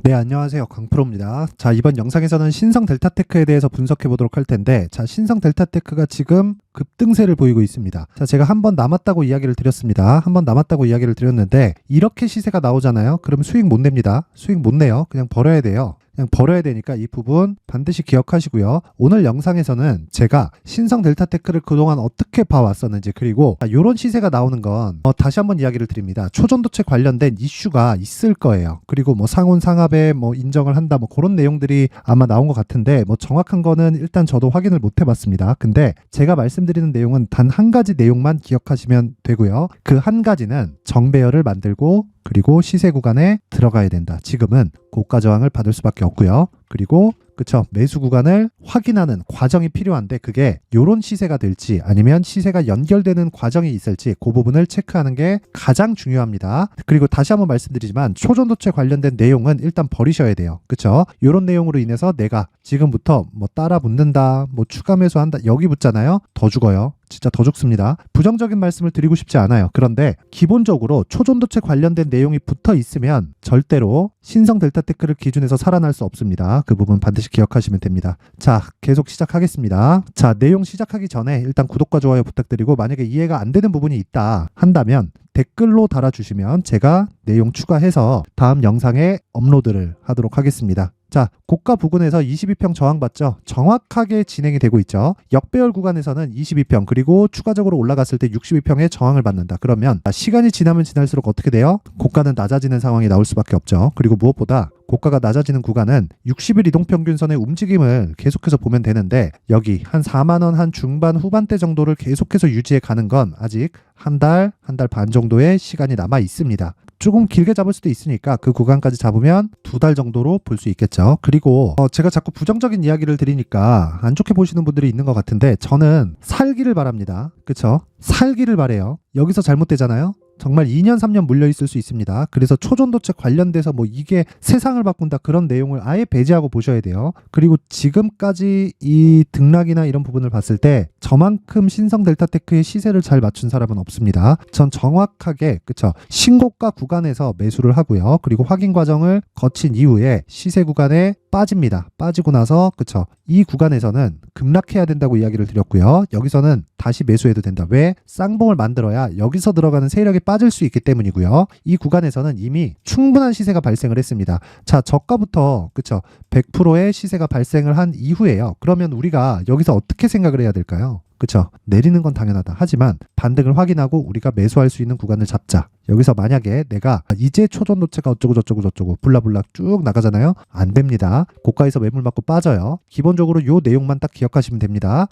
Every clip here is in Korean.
네, 안녕하세요. 강프로입니다. 자, 이번 영상에서는 신성 델타테크에 대해서 분석해 보도록 할 텐데, 자, 신성 델타테크가 지금 급등세를 보이고 있습니다. 자, 제가 한 번 남았다고 이야기를 드렸습니다. 한 번 남았다고 이야기를 드렸는데, 이렇게 시세가 나오잖아요. 그럼 수익 못 냅니다. 수익 못 내요. 그냥 벌어야 돼요. 그냥 벌어야 되니까 이 부분 반드시 기억하시고요. 오늘 영상에서는 제가 신성 델타테크를 그동안 어떻게 봐왔었는지, 그리고 이런 시세가 나오는 건 다시 한번 이야기를 드립니다. 초전도체 관련된 이슈가 있을 거예요. 그리고 뭐 상온상압에 뭐 인정을 한다, 뭐 그런 내용들이 아마 나온 것 같은데, 뭐 정확한 거는 일단 저도 확인을 못 해봤습니다. 근데 제가 말씀드리는 내용은 단 한 가지 내용만 기억하시면 되고요. 그 한 가지는 정배열을 만들고 그리고 시세 구간에 들어가야 된다. 지금은 고가 저항을 받을 수밖에 없고요. 그리고 그쵸, 매수 구간을 확인하는 과정이 필요한데, 그게 요런 시세가 될지 아니면 시세가 연결되는 과정이 있을지 그 부분을 체크하는 게 가장 중요합니다. 그리고 다시 한번 말씀드리지만 초전도체 관련된 내용은 일단 버리셔야 돼요. 그쵸? 요런 내용으로 인해서 내가 지금부터 뭐 따라 붙는다, 뭐 추가 매수한다, 여기 붙잖아요. 더 죽어요. 진짜 더 죽습니다. 부정적인 말씀을 드리고 싶지 않아요. 그런데 기본적으로 초전도체 관련된 내용이 붙어 있으면 절대로 신성 델타테크를 기준해서 살아날 수 없습니다. 그 부분 반드시 기억하시면 됩니다. 자, 계속 시작하겠습니다. 자, 내용 시작하기 전에 일단 구독과 좋아요 부탁드리고, 만약에 이해가 안 되는 부분이 있다 한다면 댓글로 달아주시면 제가 내용 추가해서 다음 영상에 업로드를 하도록 하겠습니다. 자, 고가 부근에서 22평 저항받죠? 정확하게 진행이 되고 있죠. 역배열 구간에서는 22평, 그리고 추가적으로 올라갔을 때 62평의 저항을 받는다. 그러면 시간이 지나면 지날수록 어떻게 돼요? 고가는 낮아지는 상황이 나올 수밖에 없죠. 그리고 무엇보다 고가가 낮아지는 구간은 60일 이동평균선의 움직임을 계속해서 보면 되는데, 여기 한 4만원 한 중반 후반대 정도를 계속해서 유지해 가는 건 아직 한 달 반 정도의 시간이 남아 있습니다. 조금 길게 잡을 수도 있으니까 그 구간까지 잡으면 2달 정도로 볼 수 있겠죠. 그리고 제가 자꾸 부정적인 이야기를 드리니까 안 좋게 보시는 분들이 있는 것 같은데, 저는 살기를 바랍니다. 그쵸? 살기를 바래요. 여기서 잘못되잖아요. 정말 2년 3년 물려 있을 수 있습니다. 그래서 초전도체 관련돼서 뭐 이게 세상을 바꾼다, 그런 내용을 아예 배제하고 보셔야 돼요. 그리고 지금까지 이 등락이나 이런 부분을 봤을 때 저만큼 신성 델타테크의 시세를 잘 맞춘 사람은 없습니다. 전 정확하게 그쵸, 신고가 구간에서 매수를 하고요. 그리고 확인 과정을 거친 이후에 시세 구간에 빠집니다. 빠지고 나서 그쵸, 이 구간에서는 급락해야 된다고 이야기를 드렸고요. 여기서는 다시 매수해도 된다. 왜? 쌍봉을 만들어야 여기서 들어가는 세력이 빠질 수 있기 때문이고요. 이 구간에서는 이미 충분한 시세가 발생을 했습니다. 자, 저가부터 그쵸, 100%의 시세가 발생을 한 이후에요. 그러면 우리가 여기서 어떻게 생각을 해야 될까요? 그쵸? 내리는 건 당연하다. 하지만 반등을 확인하고 우리가 매수할 수 있는 구간을 잡자. 여기서 만약에 내가 이제 초전도체가 어쩌고 저쩌고 블라블라 쭉 나가잖아요. 안 됩니다. 고가에서 매물 맞고 빠져요. 기본적으로 요 내용만 딱 기억하시면 됩니다.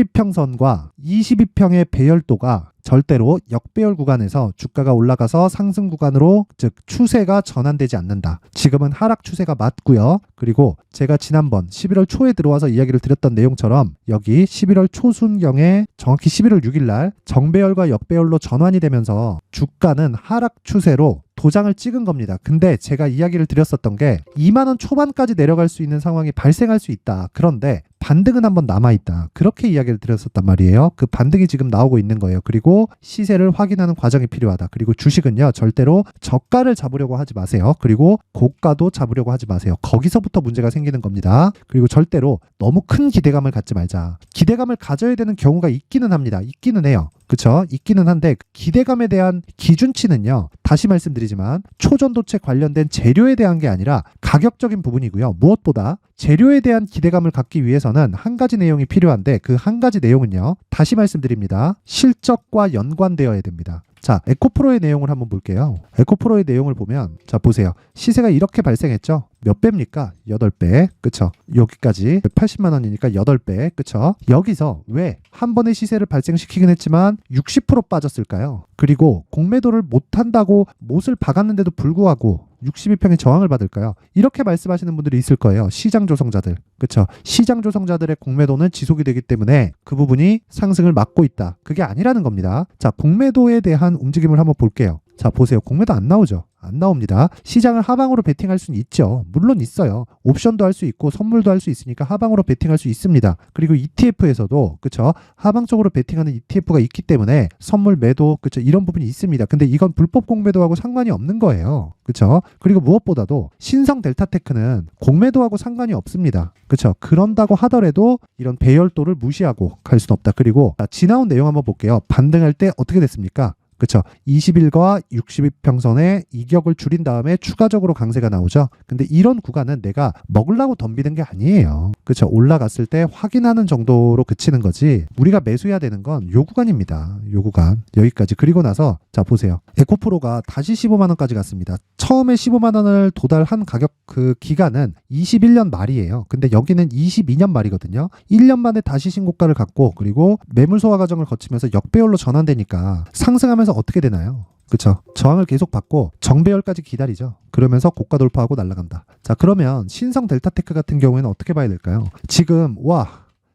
62평선과 22평의 배열도가 절대로 역배열 구간에서 주가가 올라가서 상승 구간으로, 즉 추세가 전환되지 않는다. 지금은 하락 추세가 맞고요. 그리고 제가 지난번 11월 초에 들어와서 이야기를 드렸던 내용처럼 여기 11월 초순경에 정확히 11월 6일 날 정배열과 역배열로 전환이 되면서 주가는 하락 추세로 도장을 찍은 겁니다. 근데 제가 이야기를 드렸었던 게 2만원 초반까지 내려갈 수 있는 상황이 발생할 수 있다. 그런데 반등은 한번 남아있다. 그렇게 이야기를 드렸었단 말이에요. 그 반등이 지금 나오고 있는 거예요. 그리고 시세를 확인하는 과정이 필요하다. 그리고 주식은요, 절대로 저가를 잡으려고 하지 마세요. 그리고 고가도 잡으려고 하지 마세요. 거기서부터 문제가 생기는 겁니다. 그리고 절대로 너무 큰 기대감을 갖지 말자. 기대감을 가져야 되는 경우가 있기는 합니다. 있기는 해요. 그쵸? 있기는 한데 기대감에 대한 기준치는요, 다시 말씀드리지만 초전도체 관련된 재료에 대한 게 아니라 가격적인 부분이고요. 무엇보다 재료에 대한 기대감을 갖기 위해서는 한 가지 내용이 필요한데, 그 한 가지 내용은요, 다시 말씀드립니다. 실적과 연관되어야 됩니다. 자, 에코프로의 내용을 한번 볼게요. 에코프로의 내용을 보면, 자, 보세요. 시세가 이렇게 발생했죠? 몇 배입니까? 8배. 그쵸? 여기까지 80만 원이니까 8배. 그쵸? 여기서 왜 한 번의 시세를 발생시키긴 했지만 60% 빠졌을까요? 그리고 공매도를 못한다고 못을 박았는데도 불구하고 62평의 저항을 받을까요? 이렇게 말씀하시는 분들이 있을 거예요. 시장 조성자들. 그쵸? 시장 조성자들의 공매도는 지속이 되기 때문에 그 부분이 상승을 막고 있다. 그게 아니라는 겁니다. 자, 공매도에 대한 움직임을 한번 볼게요. 자, 보세요. 공매도 안 나오죠. 안 나옵니다. 시장을 하방으로 베팅할 수는 있죠. 물론 있어요. 옵션도 할 수 있고 선물도 할 수 있으니까 하방으로 베팅할 수 있습니다. 그리고 ETF에서도 그쵸, 하방 쪽으로 베팅하는 ETF가 있기 때문에 선물 매도 그쵸, 이런 부분이 있습니다. 근데 이건 불법 공매도하고 상관이 없는 거예요. 그쵸? 그리고 무엇보다도 신성 델타테크는 공매도하고 상관이 없습니다. 그쵸? 그런다고 하더라도 이런 배열도를 무시하고 갈 수는 없다. 그리고 지나온 내용 한번 볼게요. 반등할 때 어떻게 됐습니까? 그쵸. 20일과 60일평선의 이격을 줄인 다음에 추가적으로 강세가 나오죠. 근데 이런 구간은 내가 먹으려고 덤비는 게 아니에요. 그쵸. 올라갔을 때 확인하는 정도로 그치는 거지, 우리가 매수해야 되는 건 요 구간입니다. 요 구간. 여기까지. 그리고 나서 자, 보세요. 에코프로가 다시 15만원까지 갔습니다. 처음에 15만원을 도달한 가격 그 기간은 21년 말이에요. 근데 여기는 22년 말이거든요. 1년 만에 다시 신고가를 갖고, 그리고 매물 소화 과정을 거치면서 역배열로 전환되니까 상승하면서 어떻게 되나요? 그쵸? 저항을 계속 받고 정배열까지 기다리죠. 그러면서 고가 돌파하고 날아간다. 자, 그러면 신성 델타테크 같은 경우에는 어떻게 봐야 될까요? 지금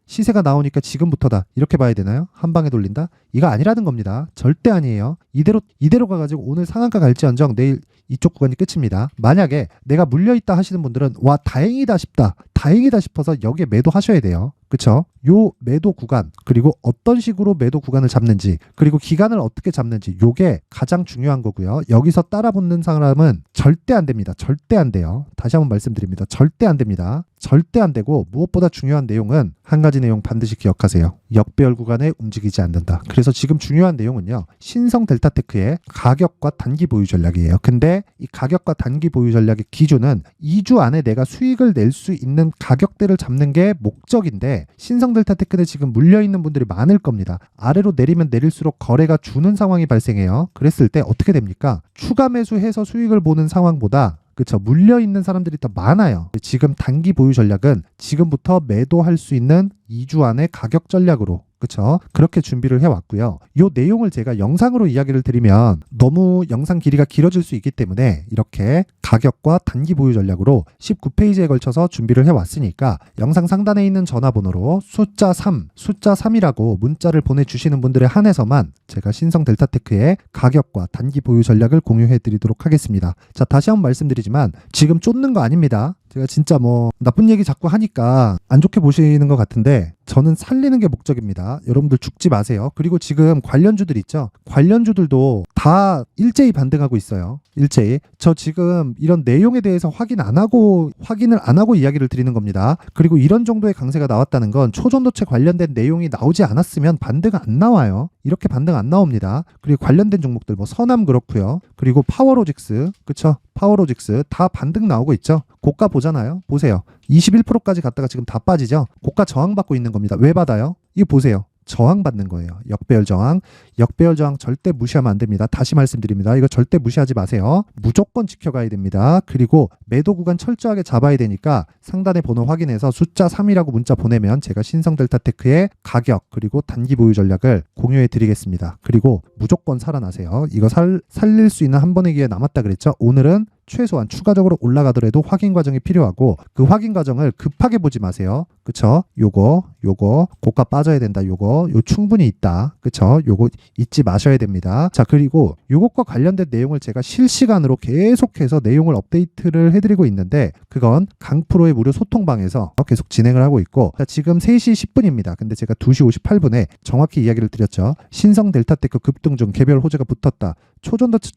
시세가 나오니까 지금부터다 이렇게 봐야 되나요? 한 방에 돌린다? 이거 아니라는 겁니다. 절대 아니에요. 이대로 가가지고 오늘 상한가 갈지언정 내일 이쪽 구간이 끝입니다. 만약에 내가 물려있다 하시는 분들은 다행이다 싶어서 여기에 매도하셔야 돼요. 그쵸? 요 매도 구간, 그리고 어떤 식으로 매도 구간을 잡는지, 그리고 기간을 어떻게 잡는지, 요게 가장 중요한 거고요. 여기서 따라붙는 사람은 절대 안 됩니다. 절대 안 돼요. 다시 한번 말씀드립니다. 절대 안 됩니다. 절대 안 되고, 무엇보다 중요한 내용은 한 가지 내용 반드시 기억하세요. 역배열 구간에 움직이지 않는다. 그래서 지금 중요한 내용은요, 신성 델타테크의 가격과 단기 보유 전략이에요. 근데 이 가격과 단기 보유 전략의 기준은 2주 안에 내가 수익을 낼 수 있는 가격대를 잡는 게 목적인데, 신성 델타테크는 지금 물려있는 분들이 많을 겁니다. 아래로 내리면 내릴수록 거래가 주는 상황이 발생해요. 그랬을 때 어떻게 됩니까? 추가 매수해서 수익을 보는 상황보다 그쵸, 물려있는 사람들이 더 많아요. 지금 단기 보유 전략은 지금부터 매도할 수 있는 2주 안에 가격 전략으로, 그쵸, 그렇게 준비를 해왔고요. 이 내용을 제가 영상으로 이야기를 드리면 너무 영상 길이가 길어질 수 있기 때문에 이렇게 가격과 단기 보유 전략으로 19페이지에 걸쳐서 준비를 해왔으니까 영상 상단에 있는 전화번호로 숫자 3이라고 문자를 보내주시는 분들에 한해서만 제가 신성 델타테크의 가격과 단기 보유 전략을 공유해드리도록 하겠습니다. 자, 다시 한번 말씀드리지만 지금 쫓는 거 아닙니다. 제가 진짜 나쁜 얘기 자꾸 하니까 안 좋게 보시는 것 같은데, 저는 살리는 게 목적입니다. 여러분들 죽지 마세요. 그리고 지금 관련주들 있죠? 관련주들도 다 일제히 반등하고 있어요. 일제히. 저 지금 이런 내용에 대해서 확인을 안 하고 이야기를 드리는 겁니다. 그리고 이런 정도의 강세가 나왔다는 건 초전도체 관련된 내용이 나오지 않았으면 반등 안 나와요. 이렇게 반등 안 나옵니다. 그리고 관련된 종목들 선암 그렇고요. 그리고 파워로직스, 그쵸? 파워로직스 다 반등 나오고 있죠. 고가 보잖아요. 보세요. 21%까지 갔다가 지금 다 빠지죠. 고가 저항받고 있는 겁니다. 왜 받아요? 이거 보세요. 저항받는 거예요. 역배열 저항. 역배열 저항 절대 무시하면 안 됩니다. 다시 말씀드립니다. 이거 절대 무시하지 마세요. 무조건 지켜가야 됩니다. 그리고 매도 구간 철저하게 잡아야 되니까 상단의 번호 확인해서 숫자 3이라고 문자 보내면 제가 신성 델타테크의 가격 그리고 단기 보유 전략을 공유해 드리겠습니다. 그리고 무조건 살아나세요. 이거 살릴 수 있는 한 번의 기회 남았다 그랬죠? 오늘은 최소한 추가적으로 올라가더라도 확인 과정이 필요하고, 그 확인 과정을 급하게 보지 마세요. 그쵸? 요거 고가 빠져야 된다. 요거 충분히 있다. 그쵸? 요거 잊지 마셔야 됩니다. 자, 그리고 요것과 관련된 내용을 제가 실시간으로 계속해서 내용을 업데이트를 해드리고 있는데, 그건 강프로의 무료 소통방에서 계속 진행을 하고 있고, 자, 지금 3시 10분입니다. 근데 제가 2시 58분에 정확히 이야기를 드렸죠. 신성 델타테크 급등 중 개별 호재가 붙었다. 초전도체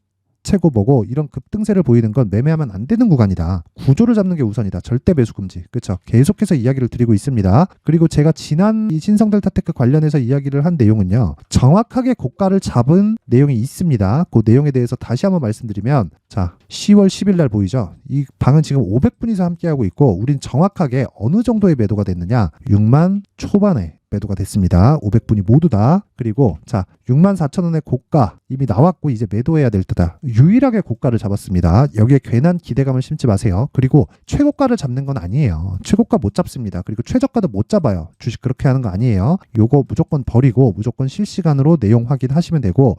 최고 보고 이런 급등세를 보이는 건 매매하면 안 되는 구간이다. 구조를 잡는 게 우선이다. 절대 매수 금지. 그렇죠? 계속해서 이야기를 드리고 있습니다. 그리고 제가 지난 이 신성 델타테크 관련해서 이야기를 한 내용은요, 정확하게 고가를 잡은 내용이 있습니다. 그 내용에 대해서 다시 한번 말씀드리면, 자, 10월 10일 날 보이죠? 이 방은 지금 500분이서 함께하고 있고, 우린 정확하게 어느 정도의 매도가 됐느냐? 6만 초반에 매도가 됐습니다. 500분이 모두 다. 그리고 자, 64,000원의 고가 이미 나왔고 이제 매도해야 될 때다. 유일하게 고가를 잡았습니다. 여기에 괜한 기대감을 심지 마세요. 그리고 최고가를 잡는 건 아니에요. 최고가 못 잡습니다. 그리고 최저가도 못 잡아요. 주식 그렇게 하는 거 아니에요. 요거 무조건 버리고 무조건 실시간으로 내용 확인하시면 되고,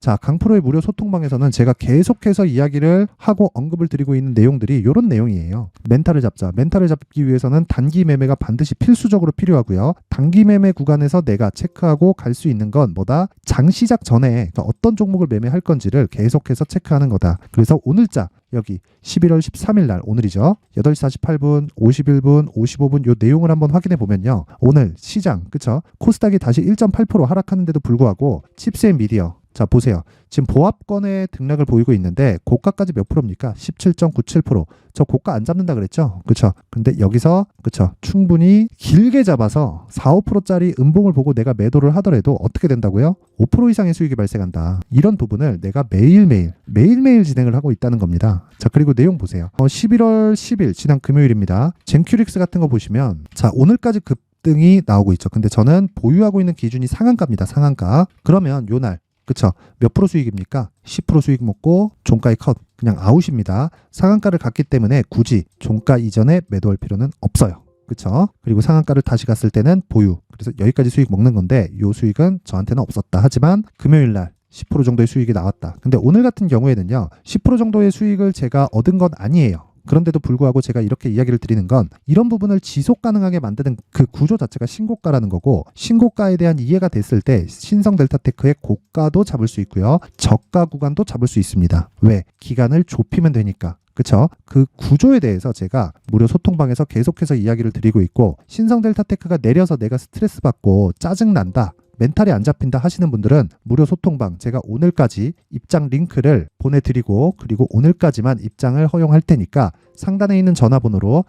자, 강프로의 무료 소통방에서는 제가 계속해서 이야기를 하고 언급을 드리고 있는 내용들이 이런 내용이에요. 멘탈을 잡자. 멘탈을 잡기 위해서는 단기 매매가 반드시 필수적으로 필요하고요. 단기 매매 구간에서 내가 체크하고 갈 수 있는 건 뭐다? 장 시작 전에 그러니까 어떤 종목을 매매할 건지를 계속해서 체크하는 거다. 그래서 오늘자 여기 11월 13일 날 오늘이죠. 8시 48분, 51분, 55분 요 내용을 한번 확인해 보면요. 오늘 시장 그쵸? 코스닥이 다시 1.8% 하락하는데도 불구하고 칩셋 미디어 자 보세요. 지금 보합권의 등락을 보이고 있는데 고가까지 몇 프로입니까? 17.97%. 저 고가 안 잡는다 그랬죠? 그쵸? 근데 여기서 그쵸? 충분히 길게 잡아서 4, 5%짜리 음봉을 보고 내가 매도를 하더라도 어떻게 된다고요? 5% 이상의 수익이 발생한다. 이런 부분을 내가 매일매일 진행을 하고 있다는 겁니다. 자 그리고 내용 보세요. 11월 10일 지난 금요일입니다. 젠큐릭스 같은 거 보시면 자 오늘까지 급등이 나오고 있죠. 근데 저는 보유하고 있는 기준이 상한가입니다. 상한가. 그러면 요날 그쵸? 몇 프로 수익입니까? 10% 수익 먹고 종가의 컷 그냥 아웃입니다. 상한가를 갔기 때문에 굳이 종가 이전에 매도할 필요는 없어요. 그쵸? 그리고 상한가를 다시 갔을 때는 보유. 그래서 여기까지 수익 먹는 건데 요 수익은 저한테는 없었다. 하지만 금요일날 10% 정도의 수익이 나왔다. 근데 오늘 같은 경우에는요. 10% 정도의 수익을 제가 얻은 건 아니에요. 그런데도 불구하고 제가 이렇게 이야기를 드리는 건 이런 부분을 지속 가능하게 만드는 그 구조 자체가 신고가라는 거고 신고가에 대한 이해가 됐을 때 신성 델타테크의 고가도 잡을 수 있고요. 저가 구간도 잡을 수 있습니다. 왜? 기간을 좁히면 되니까. 그쵸? 그 구조에 대해서 제가 무료 소통방에서 계속해서 이야기를 드리고 있고 신성 델타테크가 내려서 내가 스트레스 받고 짜증난다. 멘탈이 안 잡힌다 하시는 분들은 무료 소통방 제가 오늘까지 입장 링크를 보내드리고 그리고 오늘까지만 입장을 허용할 테니까 상단에 있는 전화번호로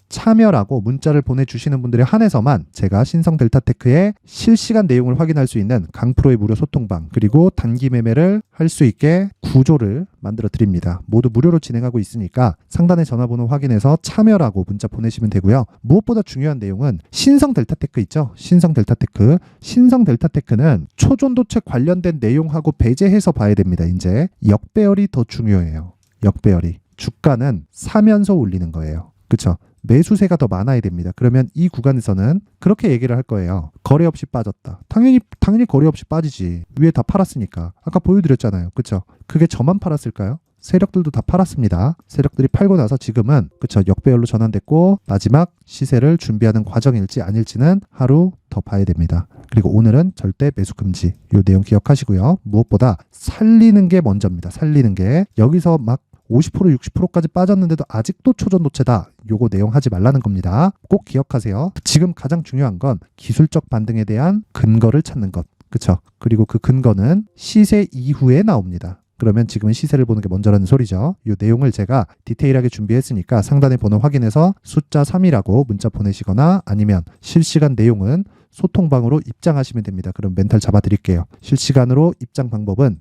참여라고 문자를 보내주시는 분들에 한해서만 제가 신성 델타테크의 실시간 내용을 확인할 수 있는 강프로의 무료 소통방 그리고 단기 매매를 할 수 있게 구조를 만들어 드립니다. 모두 무료로 진행하고 있으니까 상단의 전화번호 확인해서 참여라고 문자 보내시면 되고요. 무엇보다 중요한 내용은 신성 델타테크 있죠? 신성 델타테크는 초전도체 관련된 내용하고 배제해서 봐야 됩니다. 이제 역배열이 더 중요해요. 역배열이. 주가는 사면서 올리는 거예요. 그쵸? 매수세가 더 많아야 됩니다. 그러면 이 구간에서는 그렇게 얘기를 할 거예요. 거래 없이 빠졌다. 당연히 거래 없이 빠지지. 위에 다 팔았으니까. 아까 보여드렸잖아요. 그쵸? 그게 저만 팔았을까요? 세력들도 다 팔았습니다. 세력들이 팔고 나서 지금은 그쵸? 역배열로 전환됐고 마지막 시세를 준비하는 과정일지 아닐지는 하루 더 봐야 됩니다. 그리고 오늘은 절대 매수 금지. 이 내용 기억하시고요. 무엇보다 살리는 게 먼저입니다. 살리는 게. 여기서 막 50% 60%까지 빠졌는데도 아직도 초전도체다. 요거 내용 하지 말라는 겁니다. 꼭 기억하세요. 지금 가장 중요한 건 기술적 반등에 대한 근거를 찾는 것. 그쵸? 그리고 그 근거는 시세 이후에 나옵니다. 그러면 지금은 시세를 보는 게 먼저라는 소리죠. 이 내용을 제가 디테일하게 준비했으니까 상단의 번호 확인해서 숫자 3이라고 문자 보내시거나 아니면 실시간 내용은 소통방으로 입장하시면 됩니다. 그럼 멘탈 잡아드릴게요. 실시간으로 입장 방법은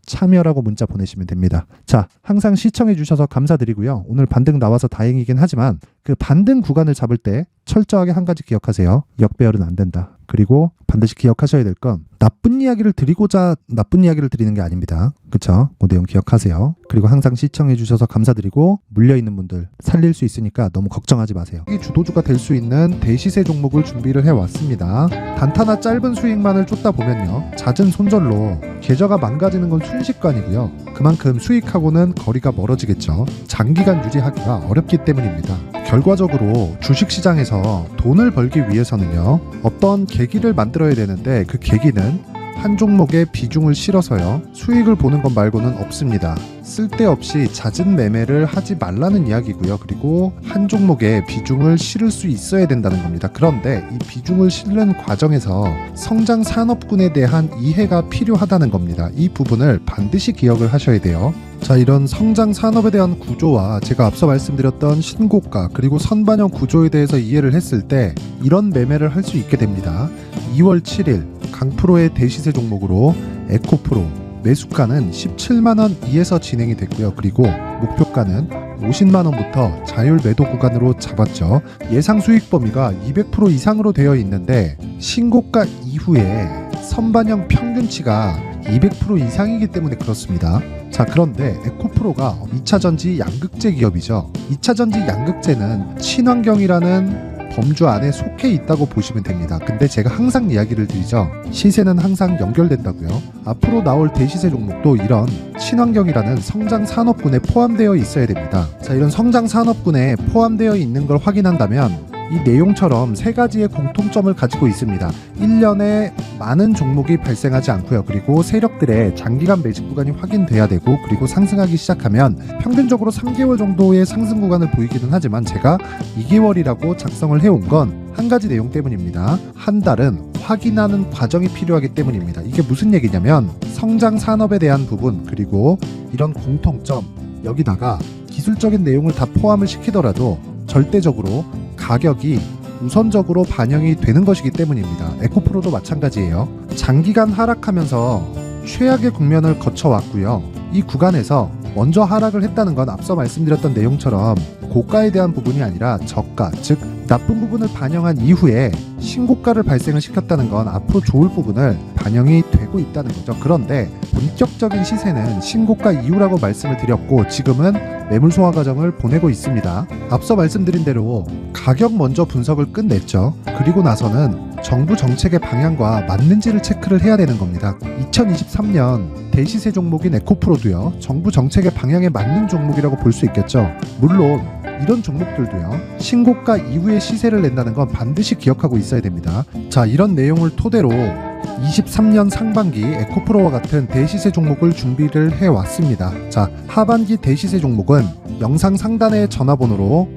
참여라고 문자 보내시면 됩니다. 자, 항상 시청해 주셔서 감사드리고요. 오늘 반등 나와서 다행이긴 하지만 그 반등 구간을 잡을 때 철저하게 한 가지 기억하세요. 역배열은 안 된다. 그리고 반드시 기억하셔야 될 건 나쁜 이야기를 드리고자 나쁜 이야기를 드리는 게 아닙니다. 그쵸? 그 내용 기억하세요. 그리고 항상 시청해 주셔서 감사드리고 물려있는 분들 살릴 수 있으니까 너무 걱정하지 마세요. 이 주도주가 될 수 있는 대시세 종목을 준비를 해왔습니다. 단타나 짧은 수익만을 쫓다 보면요. 잦은 손절로 계좌가 망가지는 건 순식간이고요. 그만큼 수익하고는 거리가 멀어지겠죠. 장기간 유지하기가 어렵기 때문입니다. 결과적으로 주식시장에서 돈을 벌기 위해서는요. 어떤 계기를 만들어야 되는데 그 계기는 한 종목에 비중을 실어서요. 수익을 보는 것 말고는 없습니다. 쓸데없이 잦은 매매를 하지 말라는 이야기고요. 그리고 한 종목에 비중을 실을 수 있어야 된다는 겁니다. 그런데 이 비중을 실는 과정에서 성장 산업군에 대한 이해가 필요하다는 겁니다. 이 부분을 반드시 기억을 하셔야 돼요. 자, 이런 성장 산업에 대한 구조와 제가 앞서 말씀드렸던 신고가 그리고 선반영 구조에 대해서 이해를 했을 때 이런 매매를 할 수 있게 됩니다. 2월 7일 강프로의 대시세 종목으로 에코프로 매수가는 17만원 이에서 진행이 됐고요. 그리고 목표가는 50만원부터 자율 매도 구간으로 잡았죠. 예상 수익 범위가 200% 이상으로 되어 있는데 신고가 이후에 선반영 평균치가 200% 이상이기 때문에 그렇습니다. 자, 그런데 에코프로가 2차전지 양극재 기업이죠. 2차전지 양극재는 친환경이라는 범주 안에 속해 있다고 보시면 됩니다. 근데 제가 항상 이야기를 드리죠. 시세는 항상 연결된다고요. 앞으로 나올 대시세 종목도 이런 친환경이라는 성장 산업군에 포함되어 있어야 됩니다. 자, 이런 성장 산업군에 포함되어 있는 걸 확인한다면 이 내용처럼 세 가지의 공통점을 가지고 있습니다. 1년에 많은 종목이 발생하지 않고요. 그리고 세력들의 장기간 매집 구간이 확인돼야 되고, 그리고 상승하기 시작하면 평균적으로 3개월 정도의 상승 구간을 보이기는 하지만 제가 2개월이라고 작성을 해온 건 한 가지 내용 때문입니다. 한 달은 확인하는 과정이 필요하기 때문입니다. 이게 무슨 얘기냐면 성장 산업에 대한 부분, 그리고 이런 공통점, 여기다가 기술적인 내용을 다 포함을 시키더라도 절대적으로 가격이 우선적으로 반영이 되는 것이기 때문입니다. 에코프로도 마찬가지예요. 장기간 하락하면서 최악의 국면을 거쳐왔고요. 이 구간에서 먼저 하락을 했다는 건 앞서 말씀드렸던 내용처럼 고가에 대한 부분이 아니라 저가, 즉 나쁜 부분을 반영한 이후에 신고가를 발생을 시켰다는 건 앞으로 좋을 부분을 반영이 되고 있다는 거죠. 그런데 본격적인 시세는 신고가 이후라고 말씀을 드렸고, 지금은 매물 소화 과정을 보내고 있습니다. 앞서 말씀드린 대로 가격 먼저 분석을 끝냈죠. 그리고 나서는 정부 정책의 방향과 맞는지를 체크를 해야 되는 겁니다. 2023년 대시세 종목인 에코프로도요, 정부 정책의 방향에 맞는 종목이라고 볼 수 있겠죠. 물론 이런 종목들도요, 신고가 이후에 시세를 낸다는 건 반드시 기억하고 있어야 됩니다. 자, 이런 내용을 토대로 23년 상반기 에코프로와 같은 대시세 종목을 준비를 해왔습니다. 자, 하반기 대시세 종목은 영상 상단의 전화번호로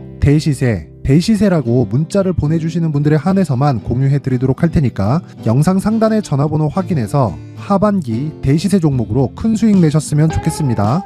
대시세라고 문자를 보내주시는 분들에 한해서만 공유해드리도록 할 테니까 영상 상단의 전화번호 확인해서 하반기 대시세 종목으로 큰 수익 내셨으면 좋겠습니다.